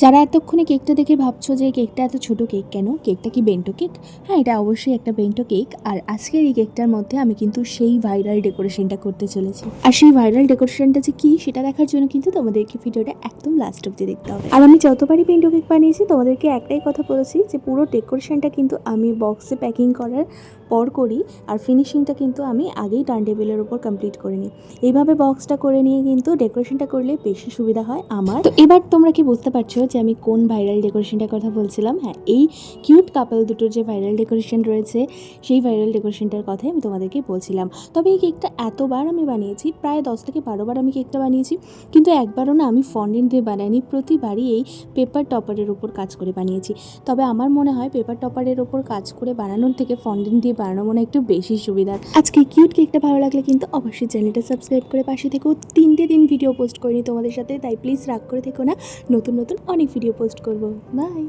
যারা এতক্ষণে কেকটা দেখে ভাবছো যে কেকটা এত ছোট কেক কেন, কেকটা কি বেন্টো কেক? হ্যাঁ, এটা অবশ্যই একটা বেন্টো কেক। আর আজকের এই কেকটার মধ্যে আমি কিন্তু সেই ভাইরাল ডেকোরেশনটা করতে চলেছি। আর সেই ভাইরাল ডেকোরেশনটা যে কি সেটা দেখার জন্য কিন্তু তোমাদেরকে ভিডিওটা একদম লাস্ট অব্দি দেখতে হবে। আর আমি যতবারই বেন্টো কেক বানিয়েছি তোমাদেরকে একটাই কথা বলেছি যে পুরো ডেকোরেশনটা কিন্তু আমি বক্সে প্যাকিং করার পর করি, আর ফিনিশিংটা কিন্তু আমি আগেই টার্ন টেবিলের উপর কমপ্লিট করে নিই। এইভাবে বক্সটা করে নিয়ে কিন্তু ডেকোরেশনটা করলে বেশি সুবিধা হয় আমার। তো এবার তোমরা কি বুঝতে পারছো যে আমি কোন ভাইরাল ডেকোরেশনটার কথা বলছিলাম? হ্যাঁ, এই কিউট কাপল দুটোর যে ভাইরাল ডেকোরেশন রয়েছে সেই ভাইরাল ডেকোরেশনটার কথাই আমি তোমাদেরকে বলছিলাম। তবে এই কেকটা এতবার আমি বানিয়েছি, প্রায় 10 থেকে 12 বার আমি কেকটা বানিয়েছি, কিন্তু একবারও না আমি ফন্ডেন্ট দিয়ে বানাইনি। প্রতিবারই এই পেপার টপারের ওপর কাজ করে বানিয়েছি। তবে আমার মনে হয় পেপার টপারের ওপর কাজ করে বানানোর থেকে ফন্ডেন্ট দিয়ে বানানো মনে হয় একটু বেশি সুবিধার। আজকে কিউট কেকটা ভালো লাগলে কিন্তু অবশ্যই চ্যানেলটা সাবস্ক্রাইব করে পাশে থেকেও 3টে দিন ভিডিও পোস্ট করিনি তোমাদের সাথে, তাই প্লিজ রাগ করে থেকো না। নতুন নতুন অনেক ভিডিও পোস্ট করব। বাই।